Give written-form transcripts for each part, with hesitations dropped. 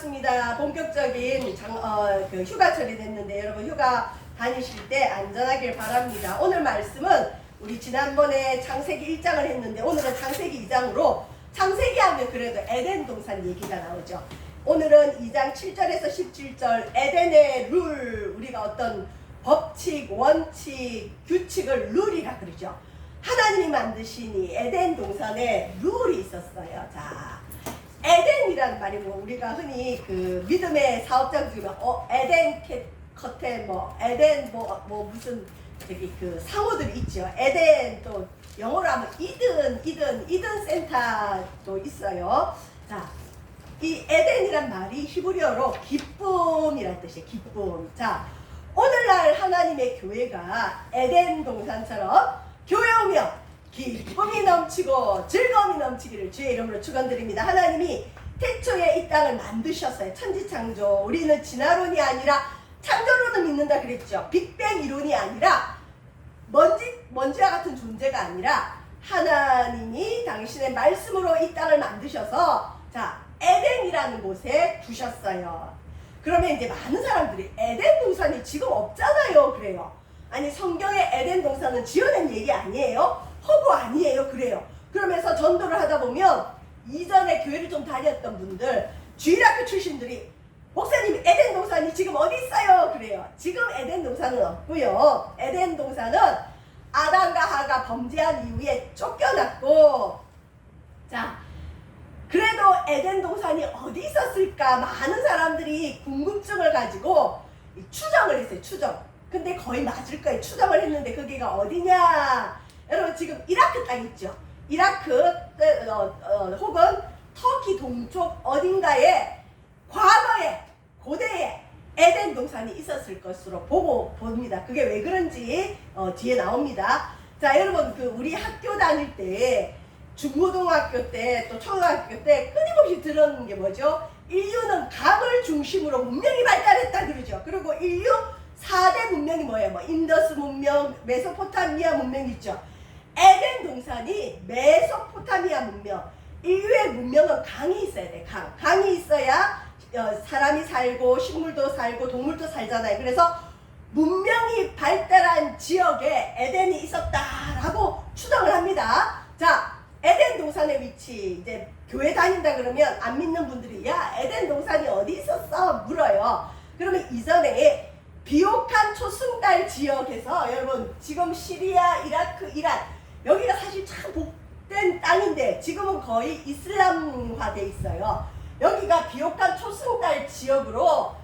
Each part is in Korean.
반갑습니다. 본격적인 휴가철이 됐는데 여러분 휴가 다니실 때 안전하길 바랍니다. 오늘 말씀은 우리 지난번에 창세기 1장을 했는데 오늘은 창세기 2장으로 창세기 하면 그래도 에덴 동산 얘기가 나오죠. 오늘은 2장 7절에서 17절 에덴의 룰, 우리가 어떤 법칙, 원칙, 규칙을 룰이라 그러죠. 하나님이 만드시니 에덴 동산에 룰이 있었어요. 자, 에덴이라는 말이 뭐 우리가 흔히 그 믿음의 사업장 중에 에덴 커튼 에덴 무슨 저기 그 상호들이 있죠. 에덴 또 영어로 하면 이든 센터도 있어요. 자, 이 에덴이란 말이 히브리어로 기쁨이란 뜻이에요. 기쁨. 자, 오늘날 하나님의 교회가 에덴 동산처럼 교회 오면 기쁨이 넘치고 즐거움이 넘치기를 주의 이름으로 축원드립니다. 하나님이 태초에 이 땅을 만드셨어요. 천지창조. 우리는 진화론이 아니라 창조론을 믿는다 그랬죠. 빅뱅 이론이 아니라 먼지와 같은 존재가 아니라 하나님이 당신의 말씀으로 이 땅을 만드셔서 자, 에덴이라는 곳에 두셨어요. 그러면 이제 많은 사람들이 에덴 동산이 지금 없잖아요 그래요. 아니, 성경의 에덴 동산은 지어낸 얘기 아니에요? 허구 아니에요? 그래요. 그러면서 전도를 하다 보면 이전에 교회를 좀 다녔던 분들, 주일학교 출신들이 목사님 에덴 동산이 지금 어디 있어요? 그래요. 지금 에덴 동산은 없고요. 에덴 동산은 아담과 하가 범죄한 이후에 쫓겨났고, 자, 그래도 에덴 동산이 어디 있었을까? 많은 사람들이 궁금증을 가지고 추정을 했어요. 추정. 근데 거의 맞을 거예요. 추정을 했는데 거기가 어디냐? 여러분 지금 이라크 땅 있죠? 이라크 혹은 터키 동쪽 어딘가에 과거에 고대에 에덴 동산이 있었을 것으로 봅니다. 그게 왜 그런지 뒤에 나옵니다. 자, 여러분 우리 학교 다닐 때 중고등학교 때 또 초등학교 때 끊임없이 들었는 게 뭐죠? 인류는 강을 중심으로 문명이 발달했다 그러죠. 그리고 인류 4대 문명이 뭐예요? 인더스 문명, 메소포타미아 문명 있죠. 에덴 동산이 메소포타미아 문명. 인류의 문명은 강이 있어야 돼. 강이 있어야 사람이 살고 식물도 살고 동물도 살잖아요. 그래서 문명이 발달한 지역에 에덴이 있었다라고 추정을 합니다. 자, 에덴 동산의 위치, 이제 교회 다닌다 그러면 안 믿는 분들이 야, 에덴 동산이 어디 있었어? 물어요. 그러면 이전에 비옥한 초승달 지역에서 여러분 지금 시리아, 이라크, 이란 여기가 사실 참 복된 땅인데 지금은 거의 이슬람화돼 있어요. 여기가 비옥한 초승달 지역으로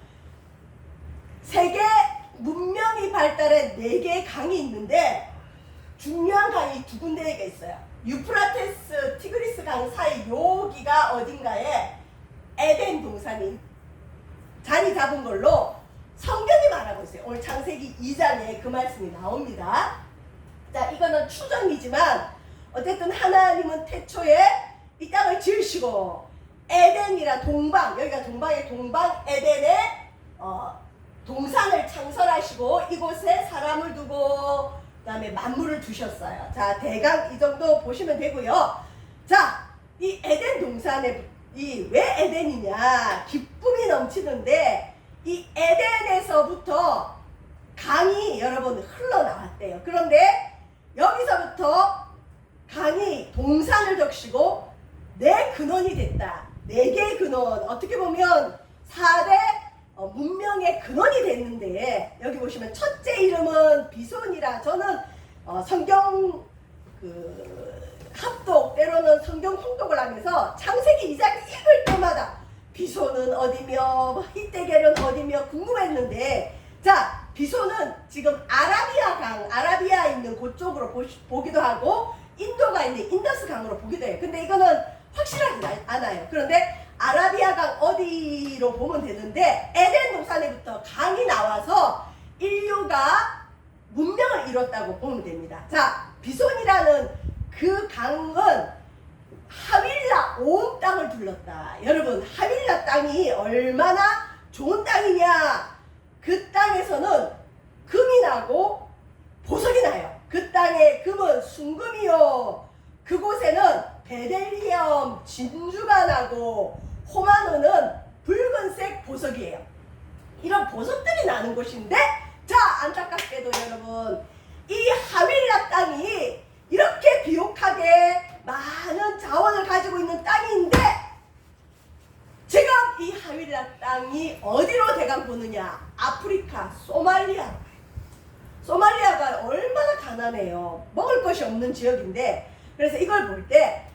세계 문명이 발달한 4개의 강이 있는데 중요한 강이 2군데가 있어요. 유프라테스, 티그리스 강 사이 여기가 어딘가에 에덴 동산이 자리 잡은 걸로 성경이 말하고 있어요. 오늘 창세기 2장에 그 말씀이 나옵니다. 자, 이거는 추정이지만 어쨌든 하나님은 태초에 이 땅을 지으시고 에덴이라 동방, 여기가 동방의 동방 에덴에 동산을 창설하시고 이곳에 사람을 두고 그 다음에 만물을 두셨어요. 자, 대강 이 정도 보시면 되고요. 자, 이 에덴 동산에 왜 에덴이냐? 기쁨이 넘치는데 이 에덴에서부터 강이 여러분 흘러나왔대요. 그런데 여기서부터 강이 동산을 적시고 4근원이 됐다. 4개의 근원. 어떻게 보면 4대 문명의 근원이 됐는데 여기 보시면 첫째 이름은 비손이라. 저는 성경 합독 때로는 성경 통독을 하면서 창세기 2장 읽을 때마다 비손은 어디며 히데겔은 어디며 궁금했는데, 자, 비손은 지금 아라비아에 있는 그쪽으로 보기도 하고 인도가 있는 인더스 강으로 보기도 해요. 근데 이거는 확실하지 않아요. 그런데 아라비아 강 어디로 보면 되는데 에덴 동산에부터 강이 나와서 인류가 문명을 이뤘다고 보면 됩니다. 자, 비손이라는 그 강은 하윌라 온 땅을 둘렀다. 여러분, 하윌라 땅이 얼마나 좋은 땅이냐? 그 땅에서는 금이 나고 보석이 나요. 그 땅의 금은 순금이요. 그곳에는 베델리엄 진주가 나고 호마노는 붉은색 보석이에요. 이런 보석들이 나는 곳인데, 자, 안타깝게도 여러분, 이 하윌라 땅이 이렇게 비옥하게 많은 자원을 가지고 있는 땅인데, 지금 이 하윌라 땅이 어디로 대강 보느냐? 아프리카, 소말리아가 얼마나 가난해요. 먹을 것이 없는 지역인데, 그래서 이걸 볼 때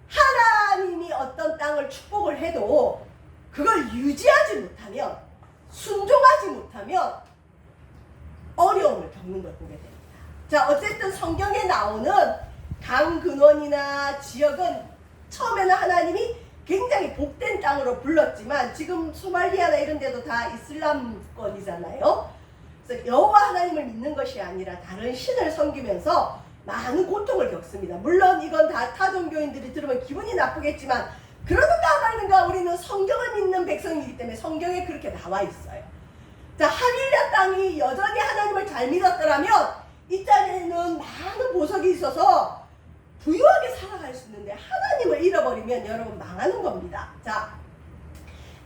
하나님이 어떤 땅을 축복을 해도 그걸 유지하지 못하면, 순종하지 못하면 어려움을 겪는 걸 보게 됩니다. 자, 어쨌든 성경에 나오는 강 근원이나 지역은 처음에는 하나님이 굉장히 복된 땅으로 불렀지만 지금 소말리아나 이런 데도 다 이슬람권이잖아요. 그래서 여호와 하나님을 믿는 것이 아니라 다른 신을 섬기면서 많은 고통을 겪습니다. 물론 이건 다 타종교인들이 들으면 기분이 나쁘겠지만 그러는가 말는가 우리는 성경을 믿는 백성이기 때문에 성경에 그렇게 나와 있어요. 자, 하윌라 땅이 여전히 하나님을 잘 믿었더라면 이 땅에는 많은 보석이 있어서 부유하게 살아갈 수 있는데 하나님을 잃어버리면 여러분 망하는 겁니다. 자,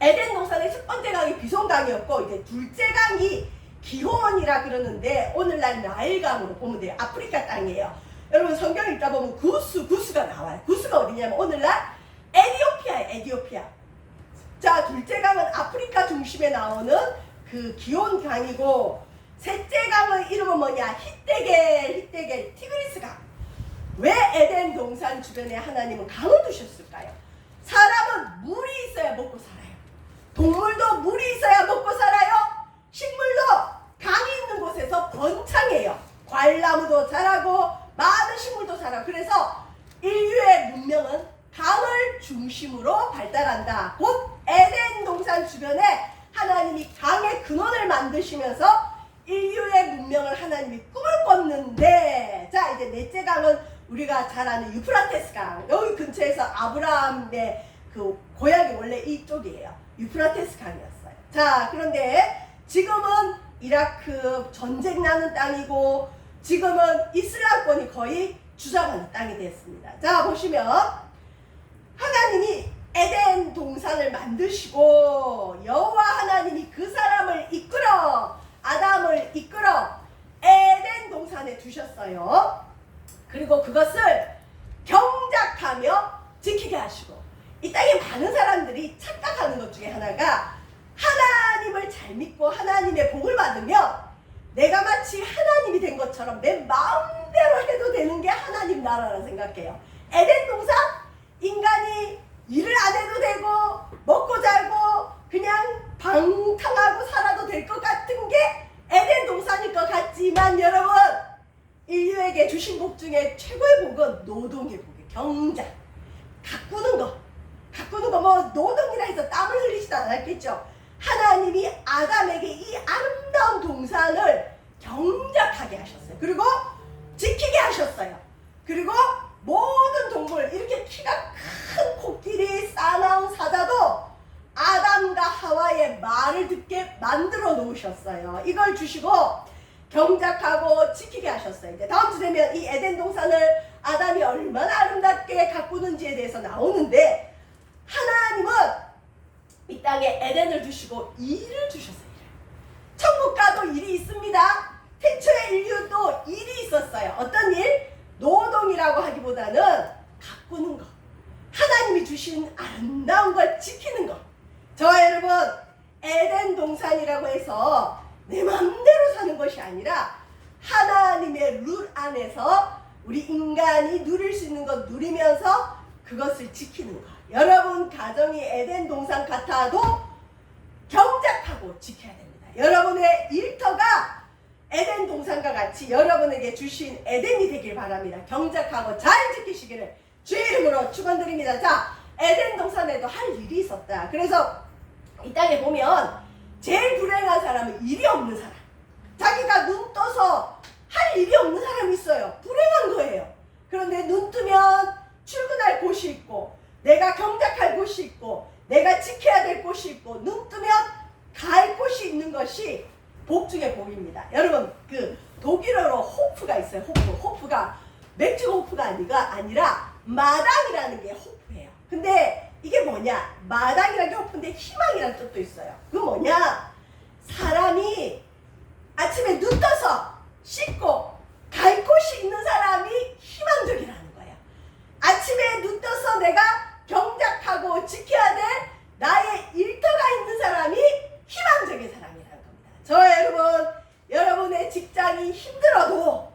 에덴 동산의 첫 번째 강이 비손강이었고 이제 둘째 강이 기호원이라 그러는데 오늘날 나일강으로 보면 돼요. 아프리카 땅이에요. 여러분 성경 읽다 보면 구스가 나와요. 구스가 어디냐면 오늘날 에티오피아. 자, 둘째 강은 아프리카 중심에 나오는 그 기온 강이고 셋째 강은 이름은 뭐냐? 히데겔 티그리스 강. 왜 에덴 동산 주변에 하나님은 강을 두셨을까요? 사람은 물이 있어야 먹고 살아요. 동물도 물이 있어야 먹고 살아요. 식물도 강이 있는 곳에서 번창해요. 과일나무도 자라고 많은 식물도 자라고. 그래서 인류의 문명은 강을 중심으로 발달한다. 곧 에덴 동산 주변에 하나님이 강의 근원을 만드시면서 인류의 문명을 하나님이 꿈을 꿨는데, 자, 이제 넷째 강은 우리가 잘 아는 유프라테스 강. 여기 근처에서 아브라함의 그 고향이 원래 이쪽이에요. 유프라테스 강이었어요. 자, 그런데 지금은 이라크 전쟁 나는 땅이고 지금은 이슬람권이 거의 주장하는 땅이 됐습니다. 자, 보시면 하나님이 에덴 동산을 만드시고 여호와 하나님이 그 사람을 이끌어 아담을 이끌어 에덴 동산에 두셨어요. 그리고 그것을 경작하며 지키게 하시고, 이 땅에 많은 사람들이 착각하는 것 중에 하나가 하나님을 잘 믿고 하나님의 복을 받으면 내가 마치 하나님이 된 것처럼 내 마음대로 해도 되는 게 하나님 나라라 생각해요. 에덴 동산 인간이 일을 안 해도 되고 먹고 살고 그냥 방탕하고 살아도 될 것 같은 게 에덴 동산일 것 같지만 여러분, 인류에게 주신 복 중에 최고의 복은 노동의 복이에요. 경작, 가꾸는 거 뭐 노동이라 해서 땀을 흘리지도 않았겠죠. 하나님이 아담에게 이 아름다운 동산을 경작하게 하셨어요. 그리고 지키게 하셨어요. 그리고 모든 동물, 이렇게 키가 큰 코끼리, 싸나운 사자도 아담과 하와의 말을 듣게 만들어 놓으셨어요. 이걸 주시고 경작하고 지키게 하셨어요. 이제 다음 주 되면 이 에덴 동산을 아담이 얼마나 아름답게 가꾸는지에 대해서 나오는데, 하나님은 이 땅에 에덴을 주시고 일을 주셨어요. 천국 가도 일이 있습니다. 태초의 인류도 일이 있었어요. 어떤 일? 노동이라고 하기보다는 가꾸는 거, 하나님이 주신 아름다운 걸 지키는 거. 저와 여러분, 에덴 동산이라고 해서 내 마음대로 사는 것이 아니라 하나님의 룰 안에서 우리 인간이 누릴 수 있는 것 누리면서 그것을 지키는 거. 여러분 가정이 에덴 동산 같아도 경작하고 지켜야 됩니다. 여러분의 일터가 에덴 동산과 같이 여러분에게 주신 에덴이 되길 바랍니다. 경작하고 잘 지키시기를 주의 이름으로 축원드립니다. 자, 에덴 동산에도 할 일이 있었다. 그래서 이 땅에 보면 제일 불행한 사람은 일이 없는 사람. 자기가 눈 떠서 할 일이 없는 사람이 있어요. 불행한 거예요. 그런데 눈 뜨면 출근할 곳이 있고, 내가 경작할 곳이 있고, 내가 지켜야 될 곳이 있고, 눈 뜨면 갈 곳이 있는 것이 복 중에 복입니다. 여러분, 그 독일어로 호프가 있어요. 호프가 맥주 호프가 아니라 마당이라는 게 호프예요. 근데 이게 뭐냐? 마당이라는 게 허픈데 희망이라는 뜻도 있어요. 그 뭐냐? 사람이 아침에 눈 떠서 씻고 갈 곳이 있는 사람이 희망적이라는 거예요. 아침에 눈 떠서 내가 경작하고 지켜야 될 나의 일터가 있는 사람이 희망적인 사람이라는 겁니다. 저 여러분, 여러분의 직장이 힘들어도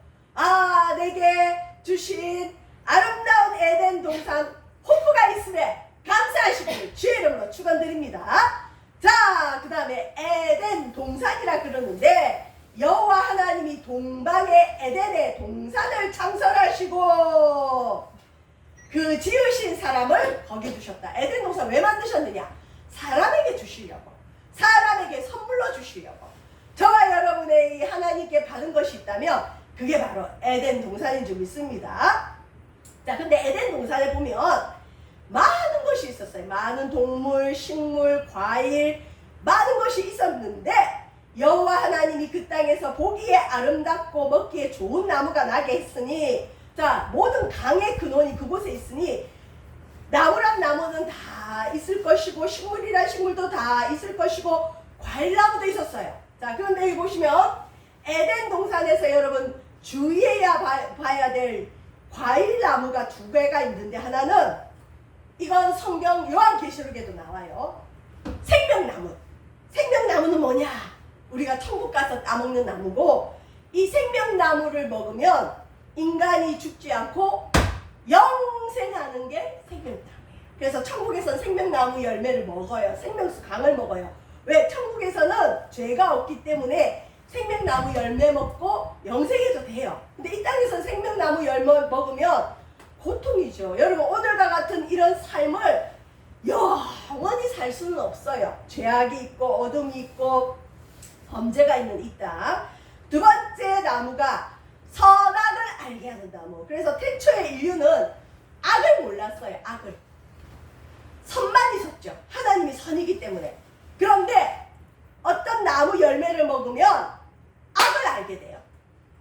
내게 주신 아름다운 에덴 동산 호프가 있음에 감사하시기를 주의 이름으로 축원드립니다. 자, 그 다음에 에덴 동산이라 그러는데 여호와 하나님이 동방의 에덴의 동산을 창설하시고 그 지으신 사람을 거기 두셨다. 에덴 동산 왜 만드셨느냐? 사람에게 주시려고, 사람에게 선물로 주시려고. 저와 여러분의 하나님께 받은 것이 있다면 그게 바로 에덴 동산인 줄 믿습니다. 자, 근데 에덴 동산에 보면 많은 것이 있었어요. 많은 동물, 식물, 과일, 많은 것이 있었는데 여호와 하나님이 그 땅에서 보기에 아름답고 먹기에 좋은 나무가 나게 했으니, 자, 모든 강의 근원이 그곳에 있으니 나무란 나무는 다 있을 것이고 식물이란 식물도 다 있을 것이고 과일나무도 있었어요. 자, 그런데 여기 보시면 에덴 동산에서 여러분 주의해야 봐야 될 과일나무가 두 개가 있는데, 하나는 이건 성경 요한계시록에도 나와요. 생명나무. 생명나무는 뭐냐? 우리가 천국 가서 따먹는 나무고, 이 생명나무를 먹으면 인간이 죽지 않고 영생하는 게 생명나무예요. 그래서 천국에서는 생명나무 열매를 먹어요. 생명수 강을 먹어요. 왜? 천국에서는 죄가 없기 때문에 생명나무 열매 먹고 영생해도 돼요. 근데 이 땅에서는 생명나무 열매 먹으면 고통이죠. 여러분, 오늘과 같은 이런 삶을 영원히 살 수는 없어요. 죄악이 있고 어둠이 있고 범죄가 있는 이 땅. 두 번째 나무가 선악을 알게 하는 나무. 그래서 태초의 인류는 악을 몰랐어요. 악을. 선만 있었죠. 하나님이 선이기 때문에. 그런데 어떤 나무 열매를 먹으면 악을 알게 돼요.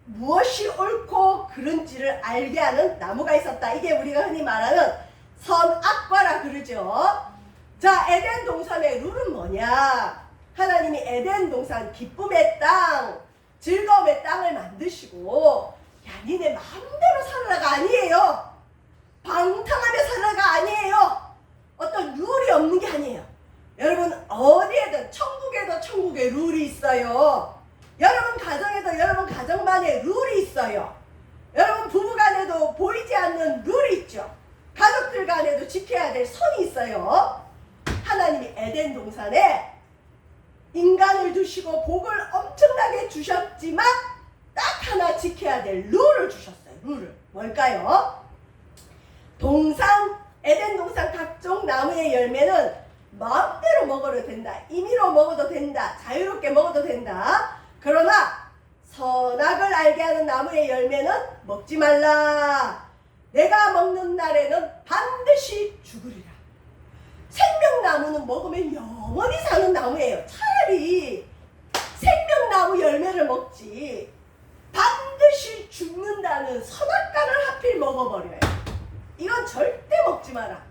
무엇이 옳고 그른지를 알게 하는 나무가 있었다. 이게 우리가 흔히 말하는 선악과라 그러죠. 자, 에덴 동산의 룰은 뭐냐? 하나님이 에덴 동산 기쁨의 땅, 즐거움의 땅을 만드시고, 야, 니네 마음대로 살아라가 아니에요. 방탕하며 살아가 아니에요. 어떤 룰이 없는 게 아니에요. 여러분, 어디에든 천국에도 천국의 룰이 있어요. 여러분 가정에도 여러분 가정만의 룰이 있어요. 여러분 부부간에도 보이지 않는 룰이 있죠. 가족들 간에도 지켜야 될 선이 있어요. 하나님이 에덴 동산에 인간을 두시고 복을 엄청나게 주셨지만 딱 하나 지켜야 될 룰을 주셨어요. 룰을. 뭘까요? 동산, 에덴 동산 각종 나무의 열매는 마음대로 먹어도 된다. 임의로 먹어도 된다. 자유롭게 먹어도 된다. 그러나 선악을 알게 하는 나무의 열매는 먹지 말라. 내가 먹는 날에는 반드시 죽으리라. 생명나무는 먹으면 영원히 사는 나무예요. 차라리 생명나무 열매를 먹지 반드시 죽는다는 선악과를 하필 먹어버려요. 이건 절대 먹지 마라.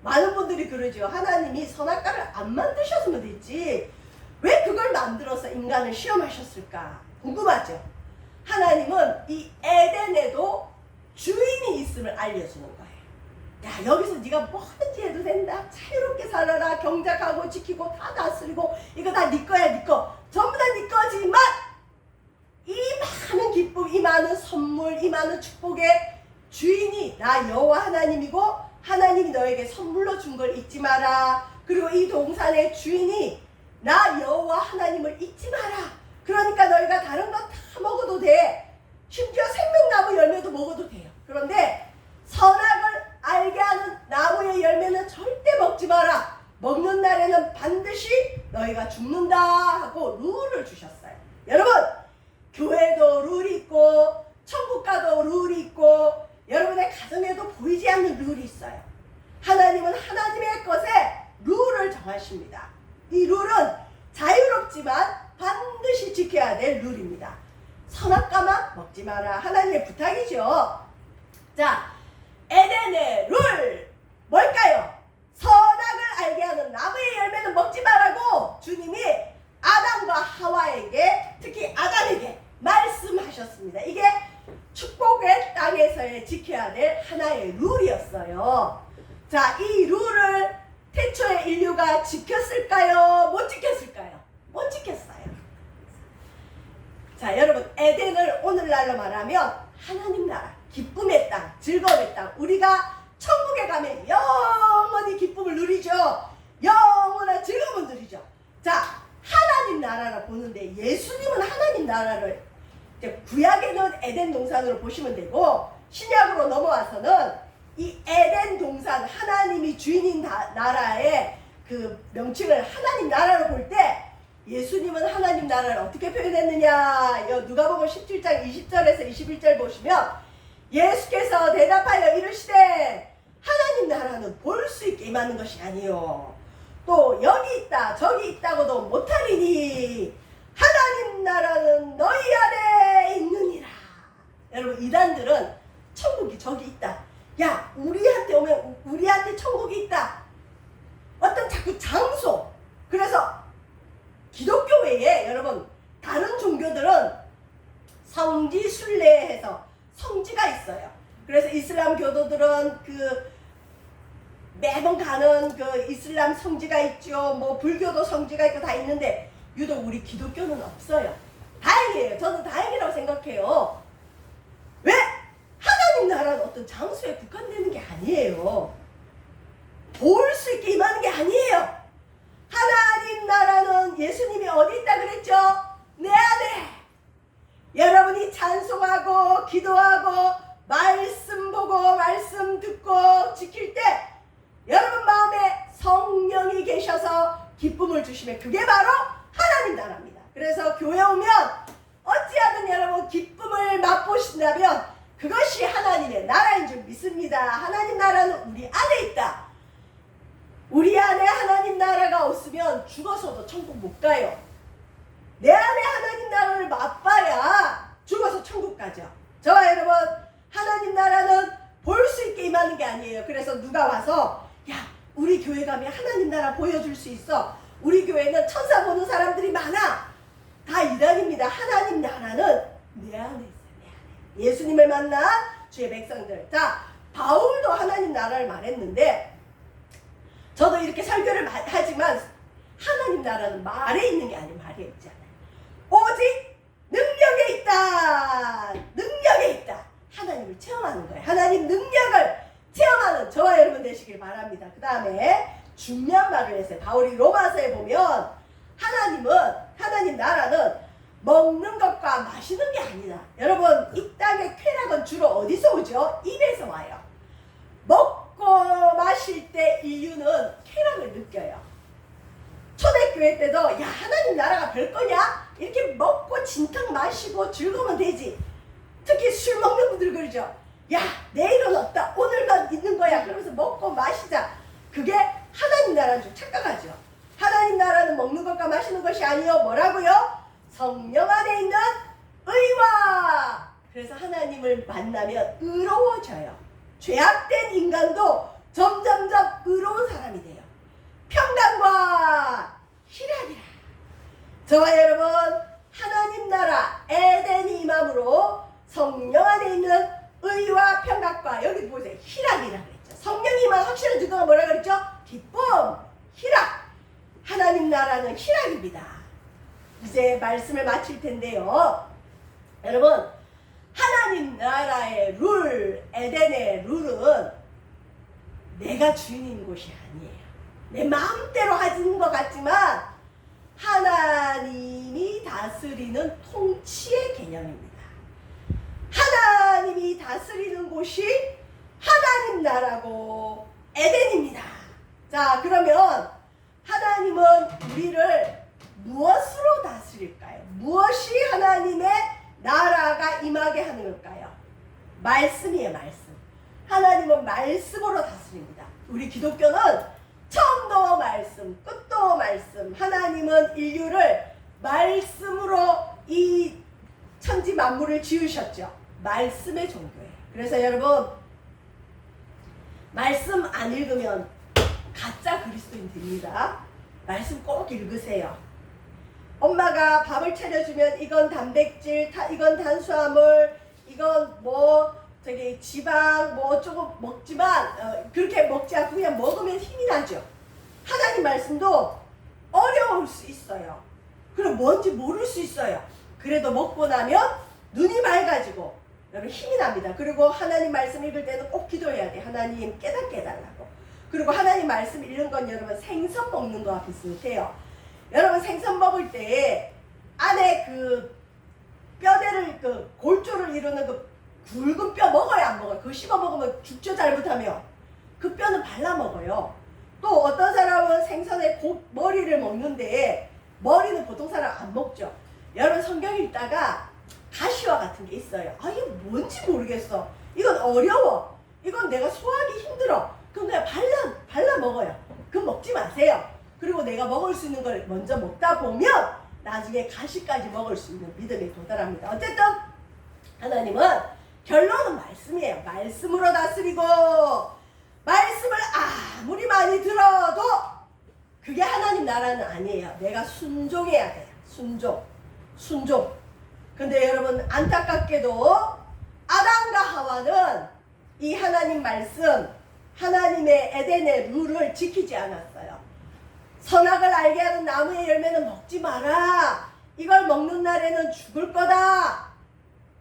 많은 분들이 그러죠. 하나님이 선악과를 안 만드셨으면 됐지 왜 그걸 만들어서 인간을 시험하셨을까? 궁금하죠? 하나님은 이 에덴에도 주인이 있음을 알려주는 거예요. 야, 여기서 네가 뭐든지 해도 된다. 자유롭게 살아라. 경작하고 지키고 다 다스리고 이거 다 네 거야, 네 거. 전부 다 네 거지만 이 많은 기쁨, 이 많은 선물, 이 많은 축복의 주인이 나 여호와 하나님이고 하나님이 너에게 선물로 준 걸 잊지 마라. 그리고 이 동산의 주인이 나 여호와 하나님을 잊지 마라. 그러니까 너희가 다른 거 다 먹어도 돼. 심지어 생명나무 열매도 먹어도 돼요. 그런데 선악을 알게 하는 나무의 열매는 절대 먹지 마라. 먹는 날에는 반드시 너희가 죽는다 하고 룰을 주셨어요. 여러분, 교회도 룰이 있고 천국가도 룰이 있고 여러분의 가정에도 보이지 않는 룰이 있어요. 하나님은 하나님의 것에 룰을 정하십니다. 이 룰은 자유롭지만 반드시 지켜야 될 룰입니다. 선악과만 먹지 마라. 하나님의 부탁이죠. 자, 에덴의 룰 뭘까요? 선악 알게 하는 나무의 열매는 먹지 말라고 주님이 아담과 하와에게, 특히 아담에게 말씀하셨습니다. 이게 축복의 땅에서의 지켜야 될 하나의 룰이었어요. 자, 이 룰을 태초의 인류가 지켰을까요? 못 지켰을까요? 못 지켰어요. 자, 여러분, 에덴을 오늘날로 말하면 하나님 나라, 기쁨의 땅, 즐거움의 땅, 우리가 천국에 가면 영원히 기쁨을 누리죠. 영원한 즐거움을 누리죠. 자, 하나님 나라를 보는데 예수님은 하나님 나라를 구약에는 에덴 동산으로 보시면 되고, 신약으로 넘어와서는 이 에덴 동산, 하나님이 주인인 나라의 그 명칭을 하나님 나라로 볼 때 예수님은 하나님 나라를 어떻게 표현했느냐, 누가복음 17장 20절에서 21절 보시면 예수께서 대답하여 이르시되 하나님 나라는 볼 수 있게 임하는 것이 아니요 또 여기 있다 저기 있다고도 못하리니 하나님 나라는 너희 안에 있느니라. 여러분, 이단들은 천국이 저기 있다, 야 우리한테 오면 우리한테 천국이 있다, 어떤 자꾸 장소. 그래서 기독교 외에 여러분 다른 종교들은 성지 순례해서 성지가 있어요. 그래서 이슬람 교도들은 그 매번 가는 그 이슬람 성지가 있죠. 뭐 불교도 성지가 있고 다 있는데 유독 우리 기독교는 없어요. 다행이에요. 저는 다행이라고 생각해요. 왜? 하나님 나라는 어떤 장소에 국한되는 게 아니에요. 볼 수 있게 임하는 게 아니에요. 하나님 나라는 예수님이 어디 있다 그랬죠? 내 안에. 여러분이 찬송하고 기도하고 말씀 보고 말씀 듣고 지킬 때 여러분 마음에 성령이 계셔서 기쁨을 주시면 그게 바로 하나님 나라입니다. 그래서 교회 오면 어찌하든 여러분 기쁨을 맛보신다면 그것이 하나님의 나라인 줄 믿습니다. 하나님 나라는 우리 안에 있다. 우리 안에 하나님 나라가 없으면 죽어서도 천국 못 가요. 내 안에 하나님 나라를 맛봐야 죽어서 천국 가죠. 저와 여러분, 하나님 나라는 볼 수 있게 임하는 게 아니에요. 그래서 누가 와서 야 우리 교회 가면 하나님 나라 보여줄 수 있어, 우리 교회는 천사 보는 사람들이 많아, 다 이단입니다. 하나님 나라는 내 안에 있어요. 내 안에. 예수님을 만나 주의 백성들. 자, 바울도 하나님 나라를 말했는데 저도 이렇게 설교를 하지만 하나님 나라는 말에 있는 게 아니고 말에 있지 않아요. 오직 능력에 있다. 능력에 있다. 하나님을 체험하는 거예요. 하나님 능력을 체험하는 저와 여러분 되시길 바랍니다. 그 다음에 중요한 말을 했어요. 바울이 로마서에 보면 하나님 나라는 먹는 것과 마시는 게 아니다. 여러분, 이 땅의 쾌락은 주로 어디서 오죠? 입에서 와요. 먹고 마실 때 인류는 쾌락을 느껴요. 초대교회 때도 야 하나님 나라가 별거냐? 이렇게 먹고 진탕 마시고 즐거우면 되지. 특히 술 먹는 분들 그러죠. 야 내일은 없다, 오늘만 있는 거야. 그러면서 먹고 마시자. 그게 하나님 나라인 줄 착각하죠. 하나님 나라는 먹는 것과 마시는 것이 아니요 뭐라고요? 성령 안에 있는 의와. 그래서 하나님을 만나면 의로워져요. 죄악된 인간도 점점점 의로운 사람이 돼요. 평강과 희락이라. 저와 여러분, 하나님 나라 에덴이 임함으로 성령 안에 있는 의와 평강과, 여기 보세요, 희락이라 그랬죠. 성령이만 확실히 듣다가 뭐라 그랬죠? 기쁨, 희락. 하나님 나라는 희락입니다. 이제 말씀을 마칠 텐데요. 여러분, 하나님 나라의 룰, 에덴의 룰은 내가 주인인 곳이 아니에요. 내 마음대로 하는 것 같지만 하나님이 다스리는 통치의 개념입니다. 하나님이 다스리는 곳이 하나님 나라고 에덴입니다. 자, 그러면 하나님은 우리를 무엇으로 다스릴까요? 무엇이 하나님의 나라가 임하게 하는 걸까요? 말씀이에요, 말씀. 하나님은 말씀으로 다스립니다. 우리 기독교는 처음도 말씀, 끝도 말씀. 하나님은 인류를 말씀으로 이 천지 만물을 지으셨죠. 말씀의 종교예요. 그래서 여러분, 말씀 안 읽으면 가짜 그리스도인 됩니다. 말씀 꼭 읽으세요. 엄마가 밥을 차려주면 이건 단백질, 이건 탄수화물, 이건 뭐 저기 지방 뭐 조금 먹지만 그렇게 먹지 않고 그냥 먹으면 힘이 나죠. 하나님 말씀도 어려울 수 있어요. 그리고 뭔지 모를 수 있어요. 그래도 먹고 나면 눈이 맑아지고 여러분 힘이 납니다. 그리고 하나님 말씀 읽을 때는 꼭 기도해야 돼. 하나님 깨닫게 해달라고. 그리고 하나님 말씀 읽는 건 여러분 생선 먹는 거와 비슷해요. 여러분 생선 먹을 때 안에 그 뼈대를 그 골조를 이루는 그 굵은 뼈 먹어야 안 먹어요. 그거 씹어 먹으면 죽죠. 잘못하면 그 뼈는 발라 먹어요. 또 어떤 사람은 생선의 머리를 먹는데 머리는 보통 사람 안 먹죠. 여러분 성경 읽다가 가시와 같은 게 있어요. 아 이게 뭔지 모르겠어. 이건 어려워. 이건 내가 소화하기 힘들어. 그럼 그냥 발라 먹어요. 그럼 먹지 마세요. 그리고 내가 먹을 수 있는 걸 먼저 먹다 보면 나중에 가시까지 먹을 수 있는 믿음에 도달합니다. 어쨌든 하나님은 결론은 말씀이에요. 말씀으로 다스리고 말씀을 아무리 많이 들어도 그게 하나님 나라는 아니에요. 내가 순종해야 돼요. 순종. 근데 여러분 안타깝게도 아담과 하와는 이 하나님 말씀, 하나님의 에덴의 룰을 지키지 않았어요. 선악을 알게 하는 나무의 열매는 먹지 마라. 이걸 먹는 날에는 죽을 거다.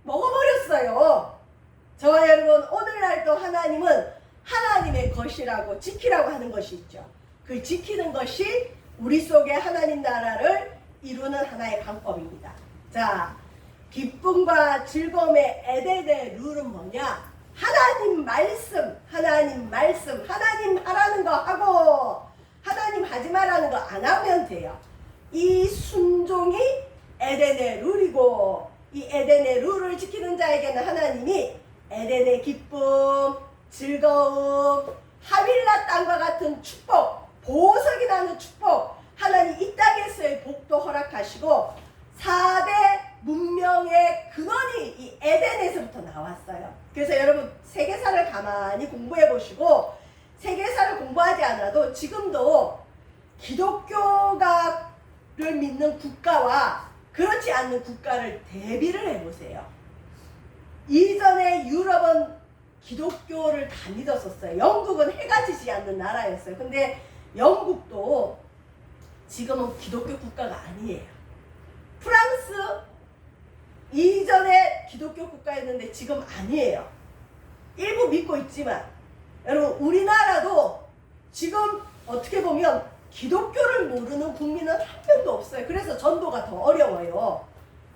먹어버렸어요. 저와 여러분 오늘날도 하나님은 하나님의 것이라고 지키라고 하는 것이 있죠. 그 지키는 것이 우리 속에 하나님 나라를 이루는 하나의 방법입니다. 자, 기쁨과 즐거움의 에덴의 룰은 뭐냐? 하나님 말씀, 하나님 하라는 거 하고 하나님 하지 말라는 거 안 하면 돼요. 이 순종이 에덴의 룰이고 이 에덴의 룰을 지키는 자에게는 하나님이 에덴의 기쁨, 즐거움, 하윌라 땅과 같은 축복, 보석이 나는 축복, 하나님 이 땅에서의 복도 허락하시고 4대 문명의 근원이 이 에덴에서부터 나왔어요. 그래서 여러분 세계사를 가만히 공부해 보시고 세계사를 공부하지 않아도 지금도 기독교가를 믿는 국가와 그렇지 않는 국가를 대비를 해보세요. 이전에 유럽은 기독교를 다 믿었었어요. 영국은 해가 지지 않는 나라였어요. 근데 영국도 지금은 기독교 국가가 아니에요. 프랑스 이전에 기독교 국가였는데 지금 아니에요. 일부 믿고 있지만 여러분 우리나라도 지금 어떻게 보면 기독교를 모르는 국민은 한 명도 없어요. 그래서 전도가 더 어려워요.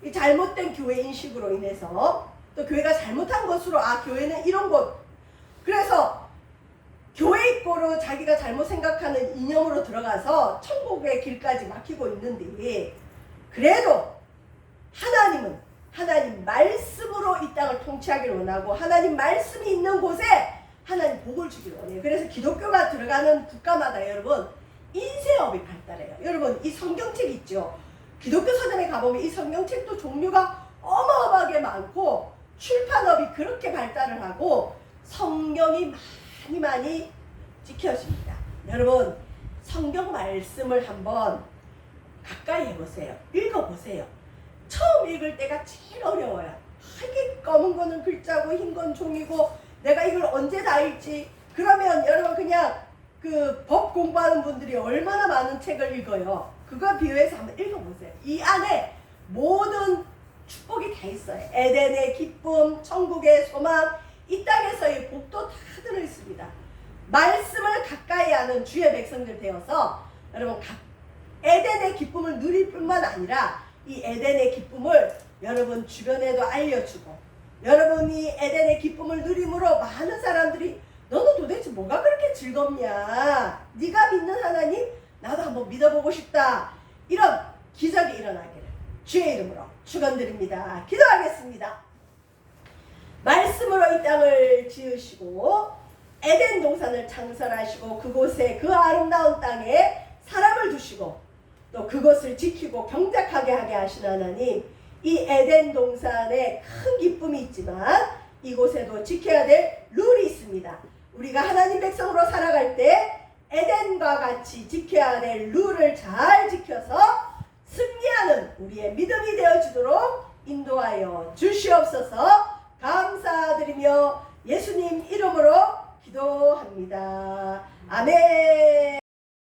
이 잘못된 교회 인식으로 인해서 또 교회가 잘못한 것으로 교회는 이런 곳. 그래서 교회 입고로 자기가 잘못 생각하는 이념으로 들어가서 천국의 길까지 막히고 있는데 그래도 하나님은 하나님 말씀으로 이 땅을 통치하기를 원하고 하나님 말씀이 있는 곳에 하나님 복을 주기를 원해요. 그래서 기독교가 들어가는 국가마다 여러분 인쇄업이 발달해요. 여러분 이 성경책 있죠. 기독교 서점에 가보면 이 성경책도 종류가 어마어마하게 많고 출판업이 그렇게 발달을 하고 성경이 많이 지켜집니다. 여러분 성경 말씀을 한번 가까이 해보세요. 읽어보세요. 처음 읽을 때가 제일 어려워요. 이게 검은 거는 글자고 흰 건 종이고 내가 이걸 언제 다 읽지? 그러면 여러분 그냥 그 법 공부하는 분들이 얼마나 많은 책을 읽어요. 그거 비교해서 한번 읽어보세요. 이 안에 모든 축복이 다 있어요. 에덴의 기쁨, 천국의 소망, 이 땅에서의 복도 다 들어있습니다. 말씀을 가까이 하는 주의 백성들 되어서 여러분 에덴의 기쁨을 누릴 뿐만 아니라 이 에덴의 기쁨을 여러분 주변에도 알려주고 여러분이 에덴의 기쁨을 누림으로 많은 사람들이 너는 도대체 뭐가 그렇게 즐겁냐? 네가 믿는 하나님 나도 한번 믿어보고 싶다. 이런 기적이 일어나기를 주의 이름으로 축원드립니다. 기도하겠습니다. 말씀으로 이 땅을 지으시고 에덴 동산을 창설하시고 그곳에 그 아름다운 땅에 사람을 두시고 또 그것을 지키고 경작하게 하게 하신 하나님, 이 에덴 동산에 큰 기쁨이 있지만 이곳에도 지켜야 될 룰이 있습니다. 우리가 하나님 백성으로 살아갈 때 에덴과 같이 지켜야 될 룰을 잘 지켜서 승리하는 우리의 믿음이 되어주도록 인도하여 주시옵소서.